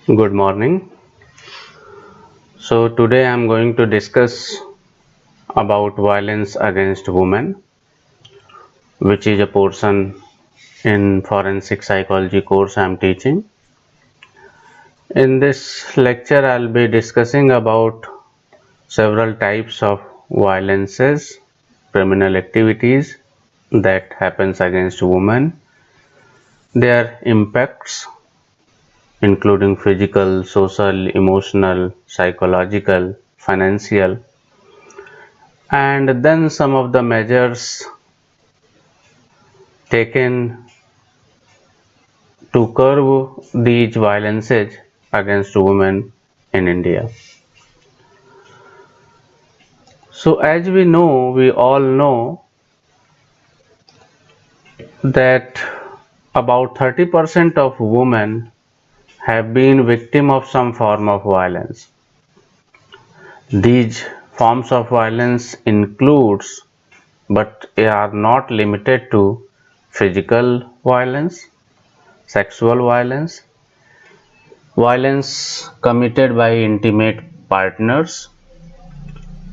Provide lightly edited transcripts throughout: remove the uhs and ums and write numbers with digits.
Good morning. So today I'm going to discuss about violence against women, which is a portion in forensic psychology course I'm teaching. In this lecture I'll be discussing about several types of violences, criminal activities that happens against women, their impacts including physical, social, emotional, psychological, financial, and then some of the measures taken to curb these violences against women in India. So as we all know that about 30% of women have been victim of some form of violence. These forms of violence includes but are not limited to physical violence, sexual violence, violence committed by intimate partners,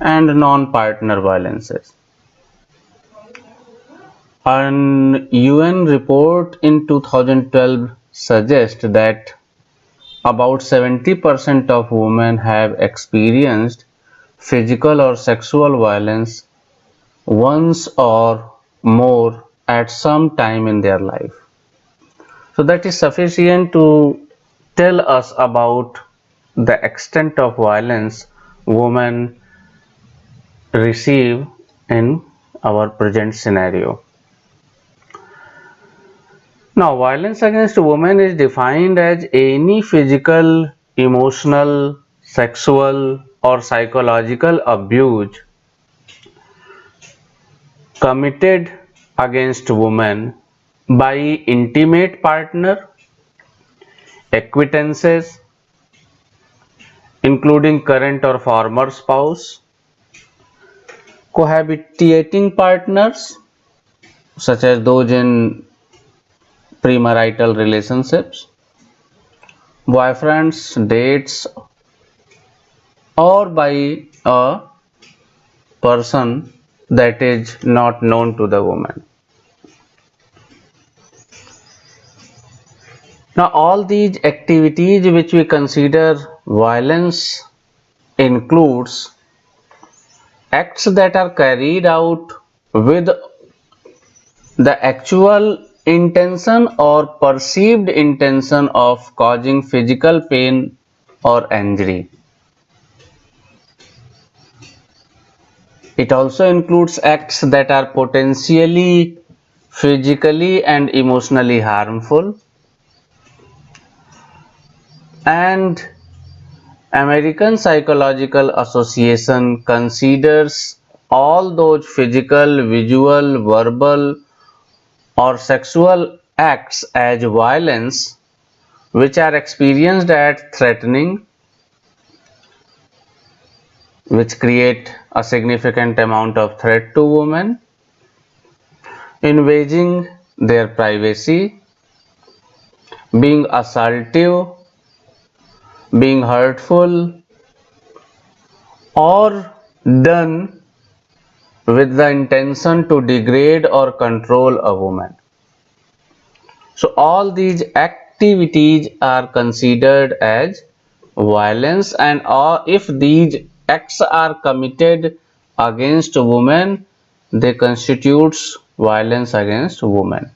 and non-partner violences. An UN report in 2012 suggests that about 70% of women have experienced physical or sexual violence once or more at some time in their life. So that is sufficient to tell us about the extent of violence women receive in our present scenario. Now, violence against women is defined as any physical, emotional, sexual, or psychological abuse committed against women by intimate partner, acquaintances, including current or former spouse, cohabitating partners, such as those in premarital relationships, boyfriends, dates, or by a person that is not known to the woman. Now, all these activities which we consider violence includes acts that are carried out with the actual intention or perceived intention of causing physical pain or injury. It also includes acts that are potentially physically and emotionally harmful, and American Psychological Association considers all those physical, visual, verbal, or sexual acts as violence which are experienced as threatening, which create a significant amount of threat to women, invading their privacy, being assaultive, being hurtful, or done with the intention to degrade or control a woman. So all these activities are considered as violence, and if these acts are committed against women, they constitutes violence against women.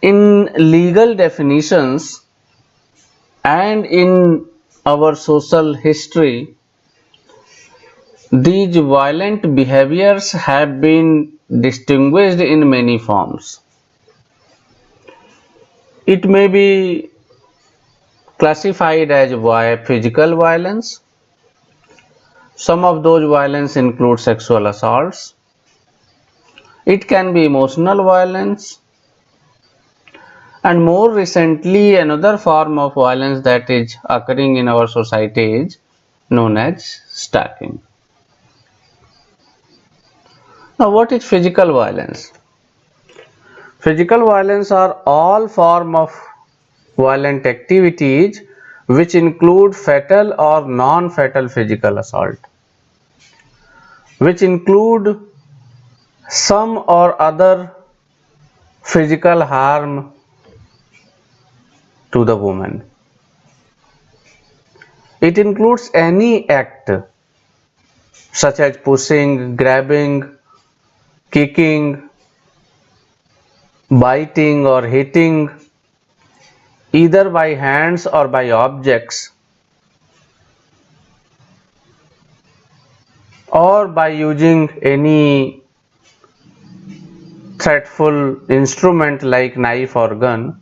In legal definitions and in our social history, these violent behaviors have been distinguished in many forms. It may be classified as physical violence. Some of those violence include sexual assaults. It can be emotional violence, and more recently another form of violence that is occurring in our society is known as stalking. Now, what is physical violence? Physical violence are all form of violent activities which include fatal or non-fatal physical assault, which include some or other physical harm to the woman. It includes any act such as pushing, grabbing, kicking, biting or hitting, either by hands or by objects, or by using any threatful instrument like knife or gun.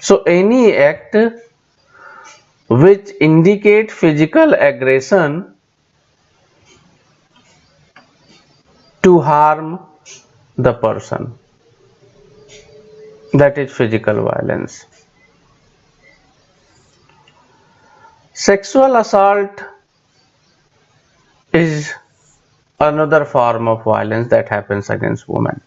So any act which indicate physical aggression to harm the person, that is physical violence. Sexual assault is another form of violence that happens against women.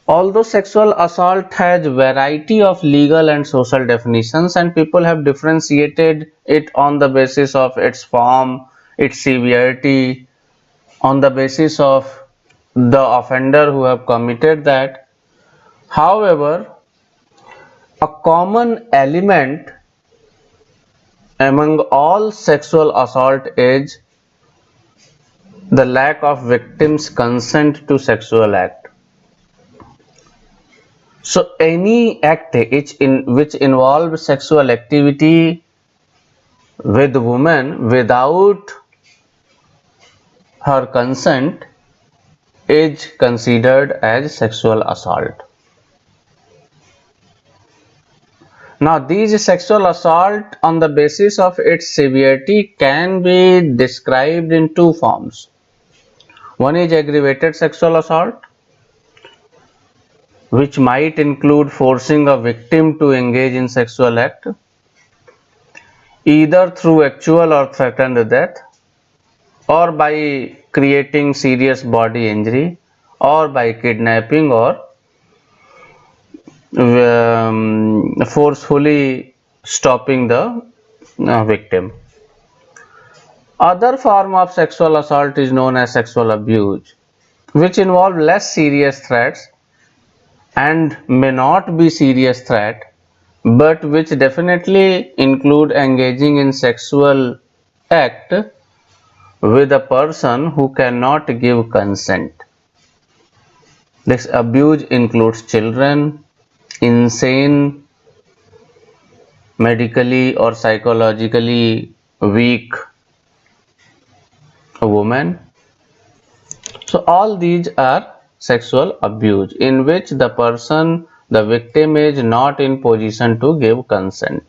Although sexual assault has variety of legal and social definitions, and people have differentiated it on the basis of its form, its severity, on the basis of the offender who have committed that. However, a common element among all sexual assault is the lack of victim's consent to sexual act. So any act which involves sexual activity with woman without her consent is considered as sexual assault. Now these sexual assault on the basis of its severity can be described in two forms. One is aggravated sexual assault, which might include forcing a victim to engage in sexual act, either through actual or threatened death, or by creating serious body injury, or by kidnapping or forcefully stopping the victim. Other form of sexual assault is known as sexual abuse, which involve less serious threats and may not be serious threat, but which definitely include engaging in sexual act with a person who cannot give consent. This abuse includes children, insane, medically or psychologically weak women. So all these are sexual abuse in which the victim is not in position to give consent.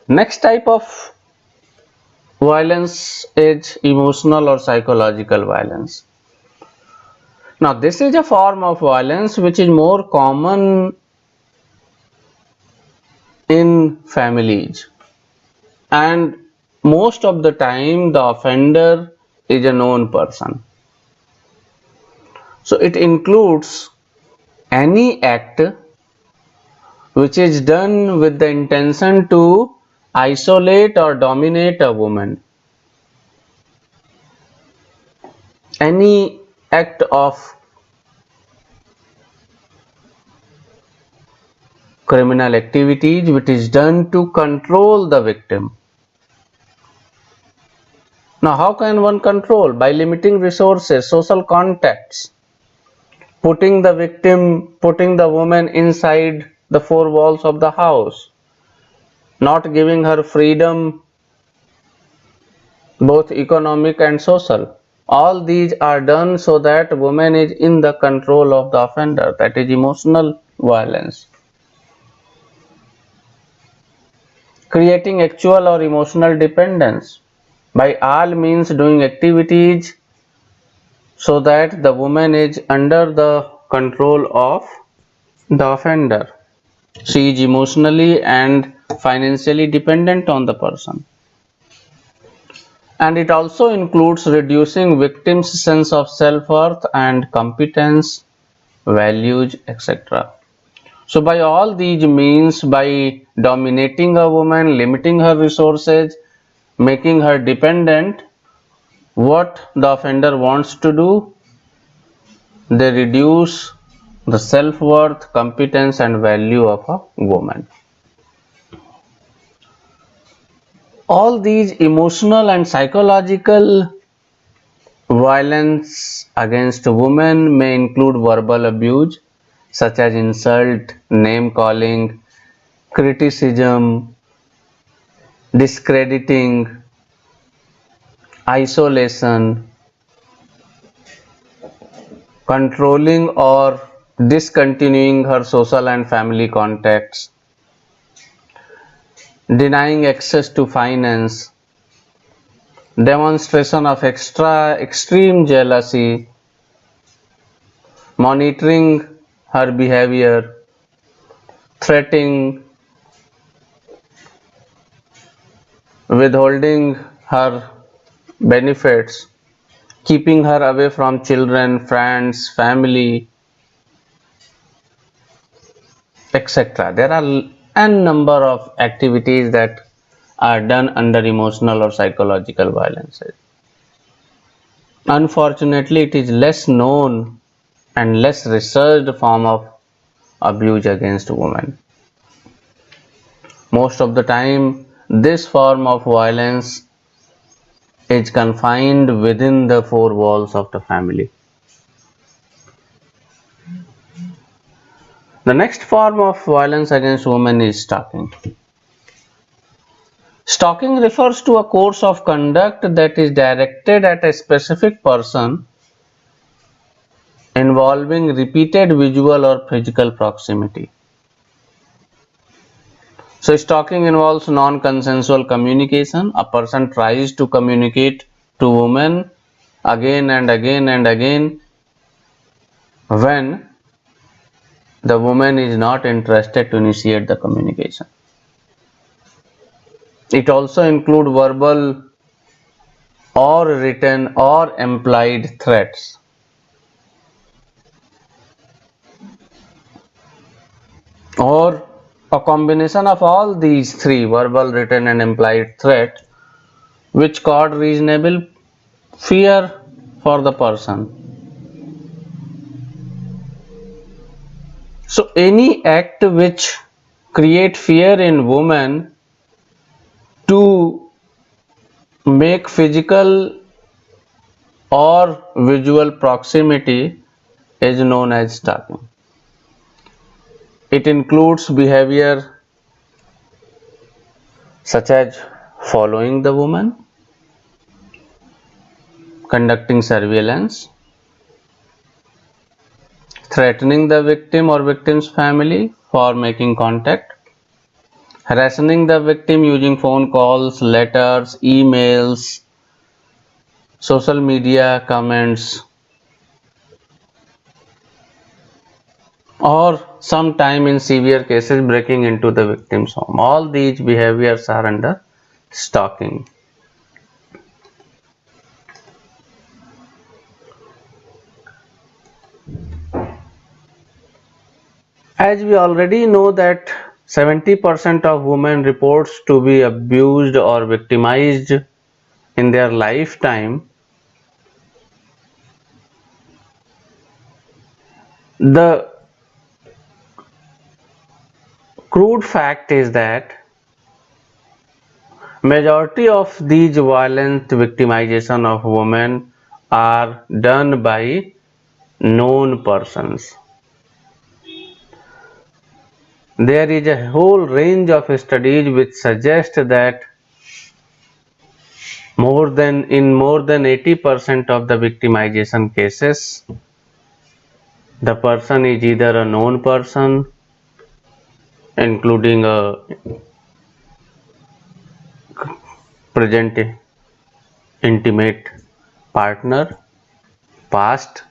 Next type of violence is emotional or psychological violence. Now this is a form of violence which is more common in families, and most of the time the offender is a known person. So it includes any act which is done with the intention to isolate or dominate a woman. Any act of criminal activities which is done to control the victim. Now how can one control? By limiting resources, social contacts, putting the woman inside the four walls of the house, not giving her freedom, both economic and social. All these are done so that woman is in the control of the offender. That is emotional violence. Creating actual or emotional dependence, by all means doing activities so that the woman is under the control of the offender. She is emotionally and financially dependent on the person. And it also includes reducing victims' sense of self-worth and competence, values, etc. So by all these means, by dominating a woman, limiting her resources, making her dependent, what the offender wants to do, they reduce the self-worth, competence and value of a woman. All these emotional and psychological violence against women may include verbal abuse such as insult, name calling, criticism, discrediting, isolation, controlling or discontinuing her social and family contacts, denying access to finance, demonstration of extreme jealousy, monitoring her behavior, threatening, withholding her benefits, keeping her away from children, friends, family, etc. There are n number of activities that are done under emotional or psychological violence. Unfortunately, it is less known and less researched form of abuse against women. Most of the time, this form of violence is confined within the four walls of the family. The next form of violence against women is stalking. Stalking refers to a course of conduct that is directed at a specific person involving repeated visual or physical proximity. So stalking involves non-consensual communication. A person tries to communicate to women again and again and again when the woman is not interested to initiate the communication. It also includes verbal or written or implied threats. Or a combination of all these three, verbal, written and implied threat, which cause reasonable fear for the person. So any act which create fear in woman to make physical or visual proximity is known as stalking. It includes behavior such as following the woman, conducting surveillance, threatening the victim or victim's family for making contact, harassing the victim using phone calls, letters, emails, social media comments, or sometime in severe cases breaking into the victim's home. All these behaviors are under stalking. As we already know that 70% of women reports to be abused or victimized in their lifetime, the crude fact is that majority of these violent victimization of women are done by known persons. There is a whole range of studies which suggest that more than 80% of the victimization cases, the person is either a known person, including a present intimate partner, past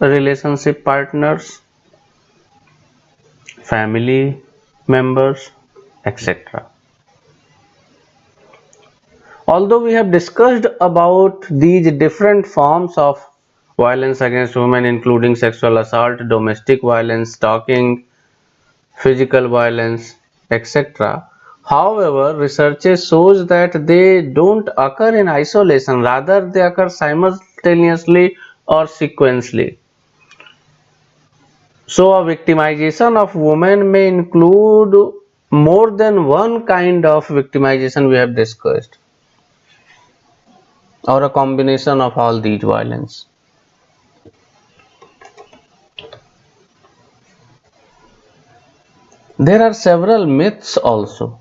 relationship partners, family members, etc. Although we have discussed about these different forms of violence against women, including sexual assault, domestic violence, stalking, physical violence, etc. However, research shows that they don't occur in isolation, rather they occur simultaneously or sequentially. So, a victimization of women may include more than one kind of victimization we have discussed, or a combination of all these violence. There are several myths also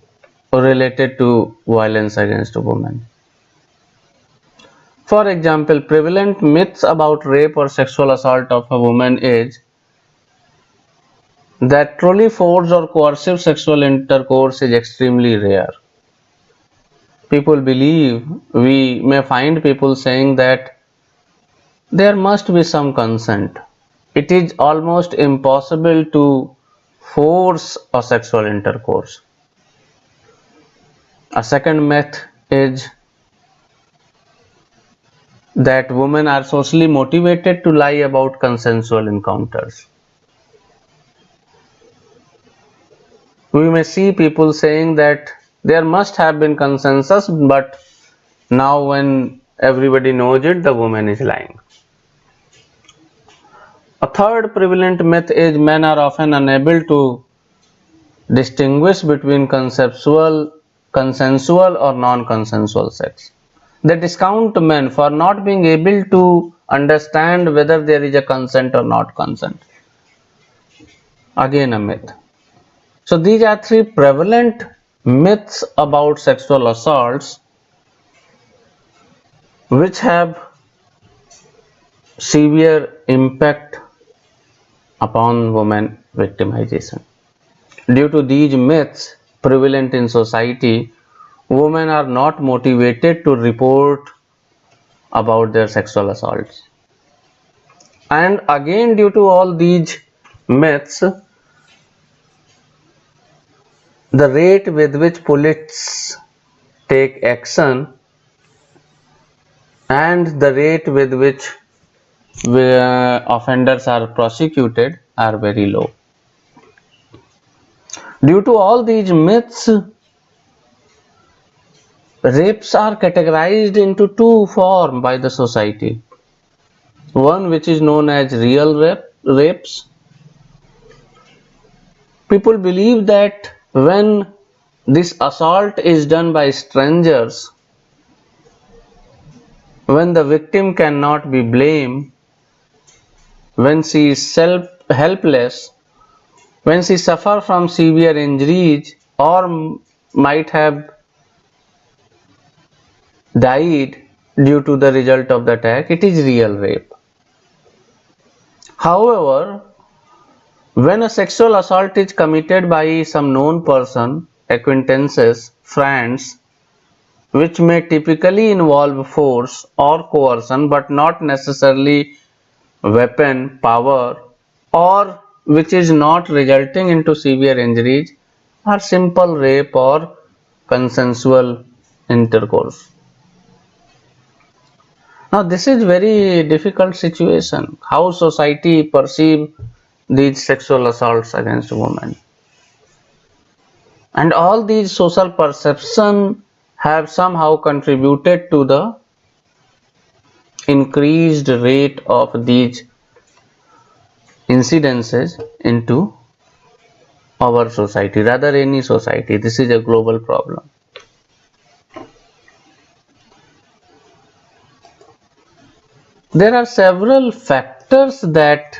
related to violence against women. For example, prevalent myths about rape or sexual assault of a woman is that truly forced or coercive sexual intercourse is extremely rare. People believe, we may find people saying that there must be some consent. It is almost impossible to force a sexual intercourse. A second myth is that women are socially motivated to lie about consensual encounters. We may see people saying that there must have been consensus, but now when everybody knows it, the woman is lying. A third prevalent myth is men are often unable to distinguish between consensual or non-consensual sex. They discount men for not being able to understand whether there is a consent or not consent. Again a myth. So these are three prevalent myths about sexual assaults which have severe impact upon women victimization. Due to these myths prevalent in society, women are not motivated to report about their sexual assaults. And again, due to all these myths, the rate with which police take action and the rate with which offenders are prosecuted are very low. Due to all these myths, rapes are categorized into two forms by the society. One which is known as real rapes. People believe that when this assault is done by strangers, when the victim cannot be blamed, when she is helpless, when she suffers from severe injuries or might have died due to the result of the attack, it is real rape. However, when a sexual assault is committed by some known person, acquaintances, friends, which may typically involve force or coercion but not necessarily weapon power, or which is not resulting into severe injuries, are simple rape or consensual intercourse. Now this is very difficult situation, how society perceive these sexual assaults against women. And all these social perception have somehow contributed to the increased rate of these incidences into our society, rather any society. This is a global problem. There are several factors that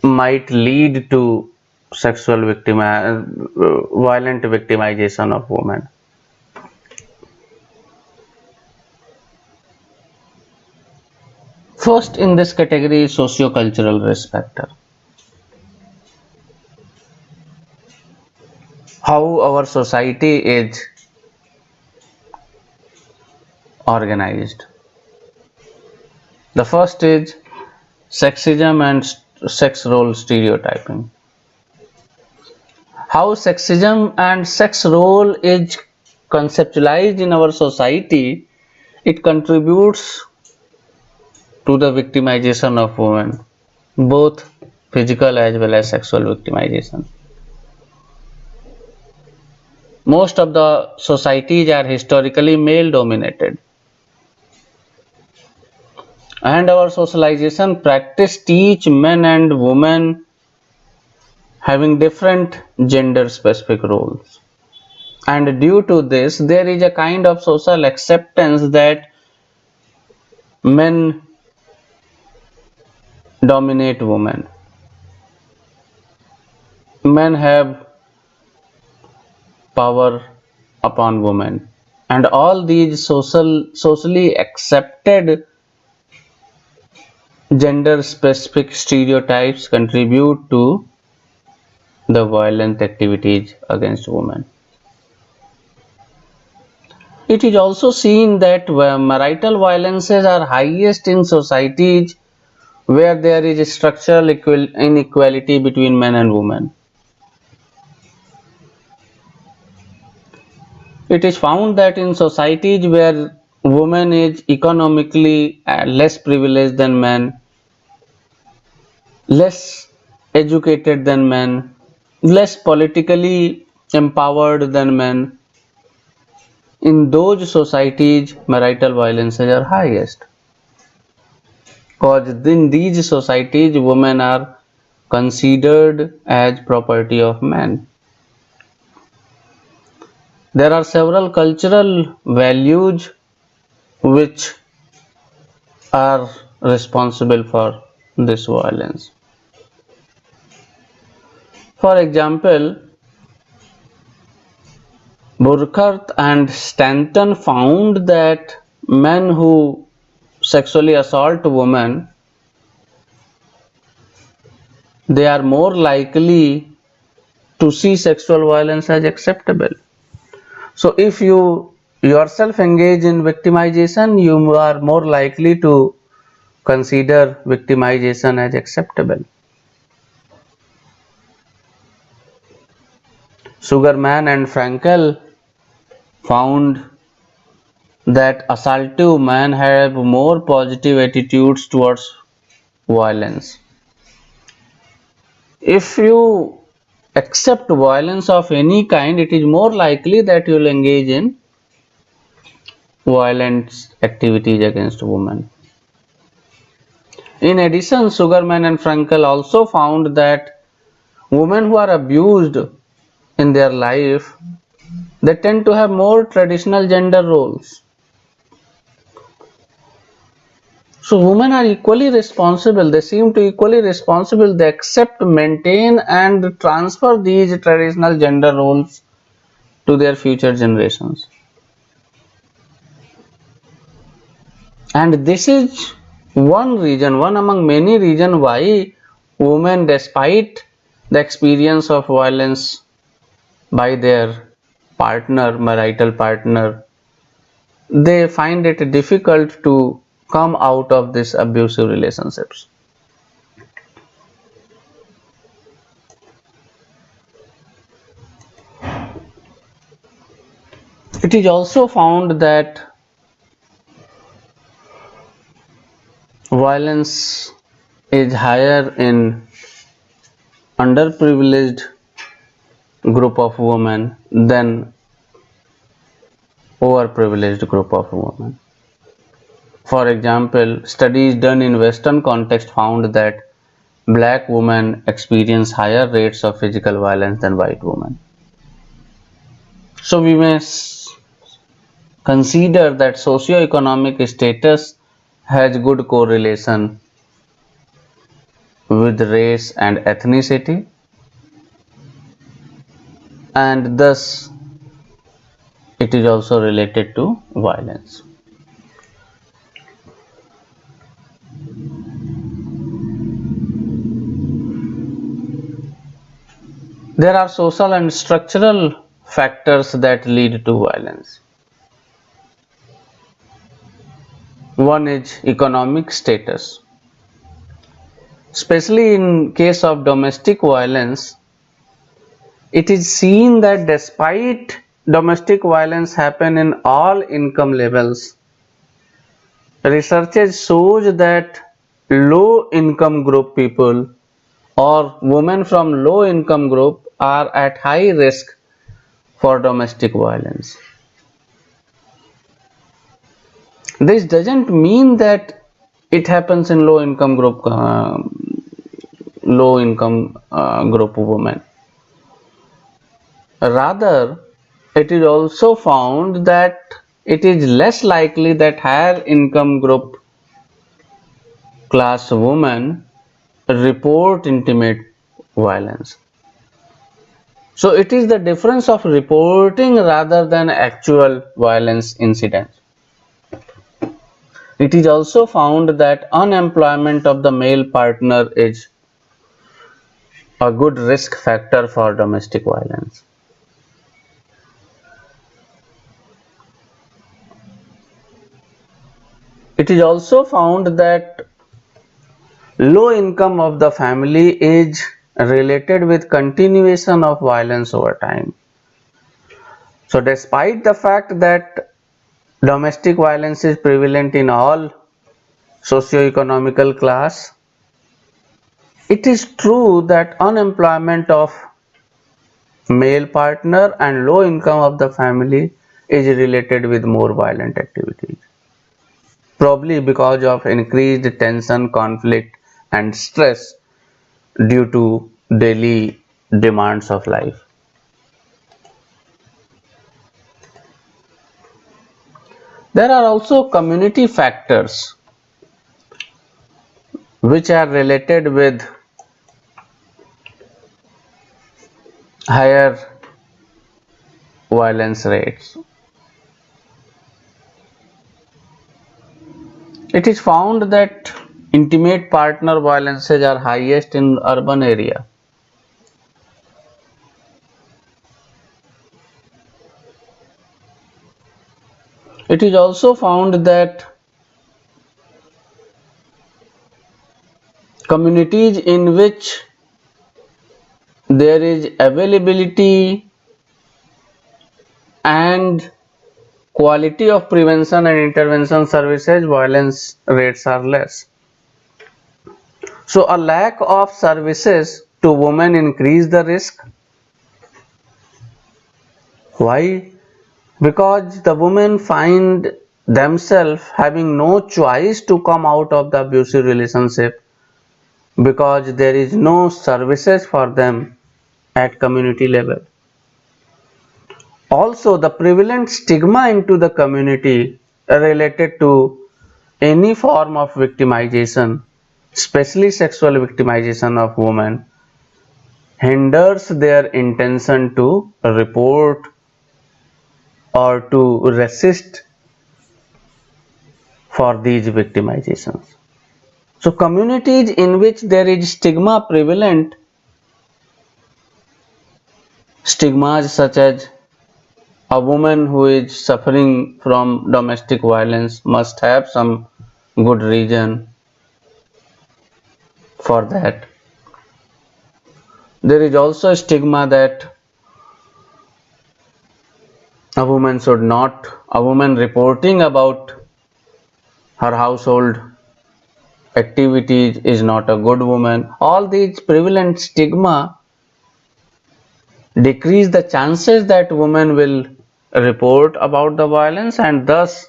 might lead to violent victimization of women. First in this category is socio-cultural risk factor. How our society is organized. The first is sexism and sex role stereotyping. How sexism and sex role is conceptualized in our society, it contributes to the victimization of women, both physical as well as sexual victimization. Most of the societies are historically male dominated, and our socialization practice teach men and women having different gender specific roles. And due to this, there is a kind of social acceptance that men dominate women. Men have power upon women. And all these socially accepted gender specific stereotypes contribute to the violent activities against women. It is also seen that marital violences are highest in societies where there is structural inequality between men and women. It is found that in societies where women is economically less privileged than men, less educated than men, less politically empowered than men, in those societies marital violences are highest. Because in these societies women are considered as property of men. There are several cultural values which are responsible for this violence. For example, Burkhardt and Stanton found that men who sexually assault women, they are more likely to see sexual violence as acceptable. So if you yourself engage in victimization, you are more likely to consider victimization as acceptable. Sugarman and Frankel found that assaultive men have more positive attitudes towards violence. If you accept violence of any kind, it is more likely that you will engage in violent activities against women. In addition, Sugarman and Frankel also found that women who are abused in their life, they tend to have more traditional gender roles. So women are equally responsible, they seem to equally responsible, they accept, maintain and transfer these traditional gender roles to their future generations. And this is one among many reasons why women, despite the experience of violence by their partner, marital partner, they find it difficult to come out of these abusive relationships. It is also found that violence is higher in underprivileged group of women than overprivileged group of women. For example, studies done in Western context found that black women experience higher rates of physical violence than white women. So we may consider that socio-economic status has good correlation with race and ethnicity, and thus it is also related to violence. There are social and structural factors that lead to violence. One is economic status. Especially in case of domestic violence, it is seen that despite domestic violence happen in all income levels, research shows that low income group people or women from low income group are at high risk for domestic violence. This doesn't mean that it happens in low income group of women. Rather, it is also found that it is less likely that higher income group class women report intimate violence. So it is the difference of reporting rather than actual violence incidents. It is also found that unemployment of the male partner is a good risk factor for domestic violence. It is also found that low income of the family is related with continuation of violence over time. So despite the fact that domestic violence is prevalent in all socio-economical class, it is true that unemployment of male partner and low income of the family is related with more violent activities, probably because of increased tension, conflict and stress due to daily demands of life. There are also community factors which are related with higher violence rates. It is found that intimate partner violences are highest in urban area. It is also found that communities in which there is availability and quality of prevention and intervention services, violence rates are less. So a lack of services to women increase the risk. Why? Because the women find themselves having no choice to come out of the abusive relationship because there is no services for them at community level. Also, the prevalent stigma into the community related to any form of victimization, especially sexual victimization of women, hinders their intention to report or to resist for these victimizations. So communities in which there is stigma prevalent, stigmas such as a woman who is suffering from domestic violence must have some good reason for that. There is also a stigma that a woman reporting about her household activities is not a good woman. All these prevalent stigma decrease the chances that women will report about the violence, and thus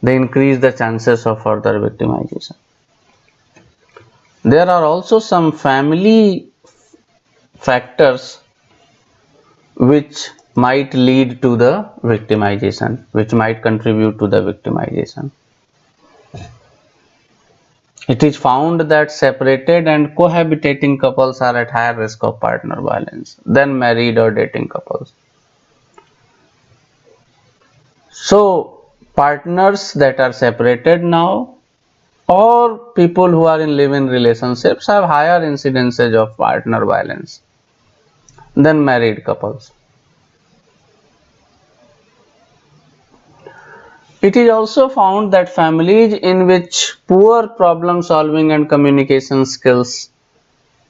they increase the chances of further victimization. There are also some family factors which might lead to the victimization, which might contribute to the victimization. It is found that separated and cohabitating couples are at higher risk of partner violence than married or dating couples. So, partners that are separated now or people who are in live-in relationships have higher incidences of partner violence than married couples. It is also found that families in which poor problem solving and communication skills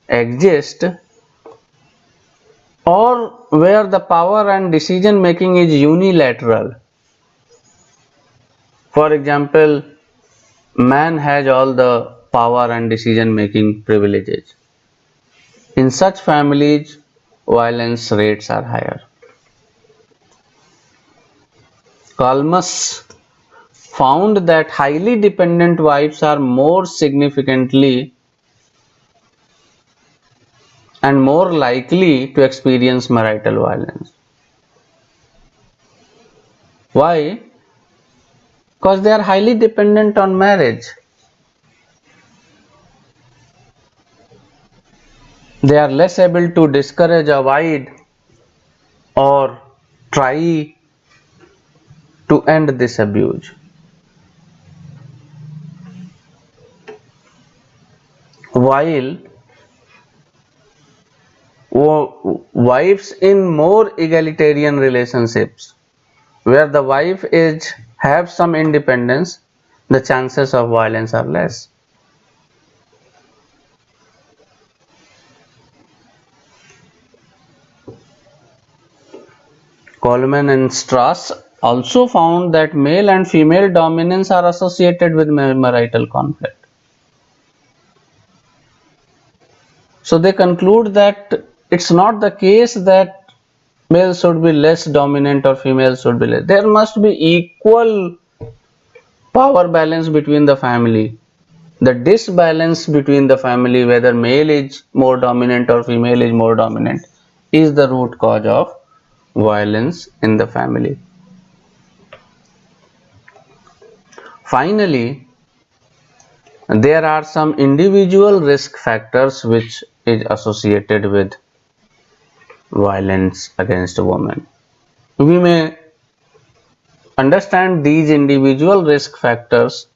exist, or where the power and decision making is unilateral. For example, man has all the power and decision making privileges. In such families, violence rates are higher. Kalmus found that highly dependent wives are more significantly and more likely to experience marital violence. Why? Because they are highly dependent on marriage. They are less able to discourage, avoid, or try to end this abuse. While wives in more egalitarian relationships, where the wife is have some independence, the chances of violence are less. Coleman and Strauss also found that male and female dominance are associated with marital conflict. So they conclude that it's not the case that male should be less dominant or female should be less. There must be equal power balance between the family. The disbalance between the family, whether male is more dominant or female is more dominant, is the root cause of violence in the family. Finally, there are some individual risk factors which is associated with violence against women. We may understand these individual risk factors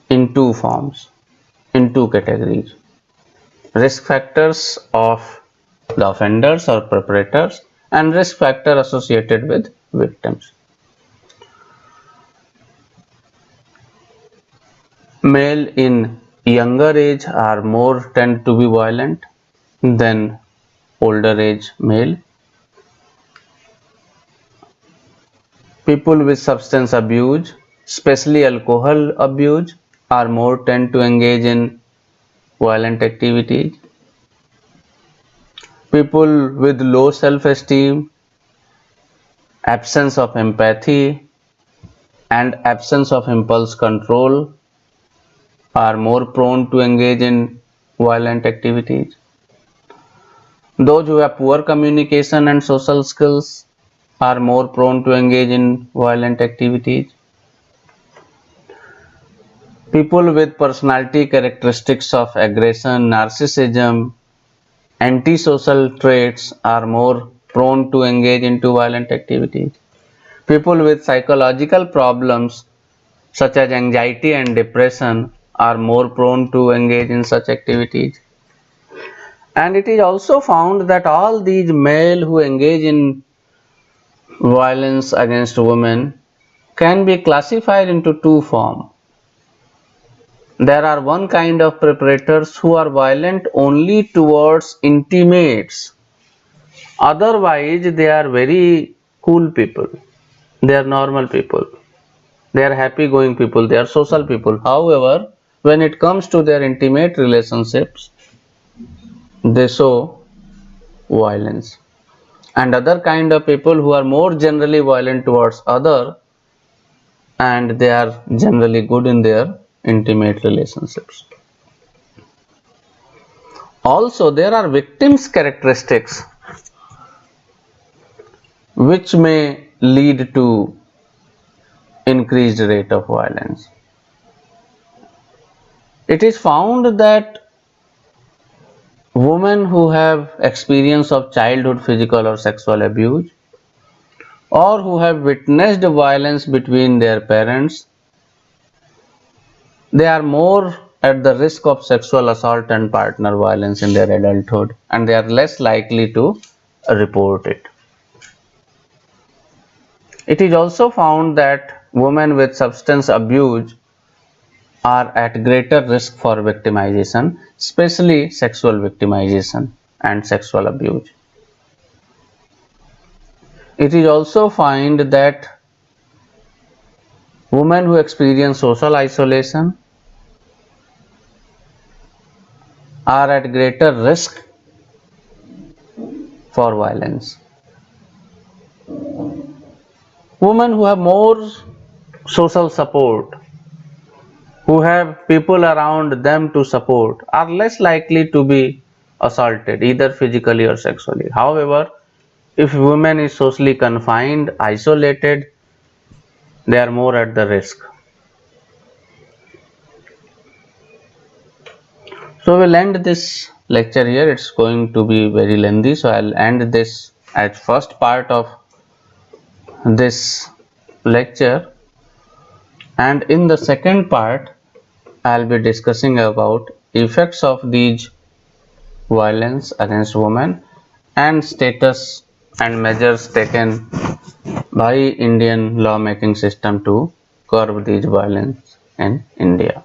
in two forms, in two categories. Risk factors of the offenders or perpetrators and risk factor associated with victims. Male in younger age are more tend to be violent than older age male. People with substance abuse, especially alcohol abuse, are more tend to engage in violent activities. People with low self-esteem, absence of empathy, and absence of impulse control are more prone to engage in violent activities. Those who have poor communication and social skills are more prone to engage in violent activities. People with personality characteristics of aggression, narcissism, antisocial traits are more prone to engage into violent activities. People with psychological problems such as anxiety and depression are more prone to engage in such activities. And it is also found that all these male who engage in violence against women can be classified into two forms. There are one kind of perpetrators who are violent only towards intimates. Otherwise, they are very cool people. They are normal people. They are happy going people. They are social people. However, when it comes to their intimate relationships, they show violence. And other kind of people who are more generally violent towards other, and they are generally good in their intimate relationships. Also, there are victims characteristics which may lead to increased rate of violence. It is found that women who have experience of childhood physical or sexual abuse, or who have witnessed violence between their parents, they are more at the risk of sexual assault and partner violence in their adulthood, and they are less likely to report it. It is also found that women with substance abuse are at greater risk for victimization, especially sexual victimization and sexual abuse. It is also found that women who experience social isolation are at greater risk for violence. Women who have more social support, who have people around them to support, are less likely to be assaulted either physically or sexually. However, if women is socially confined, isolated, they are more at the risk. So we'll end this lecture here. It's going to be very lengthy, so I'll end this as first part of this lecture, and in the second part I'll be discussing about effects of these violence against women and status and measures taken by Indian lawmaking system to curb these violence in India.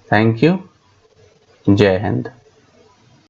Thank you. Jai Hind.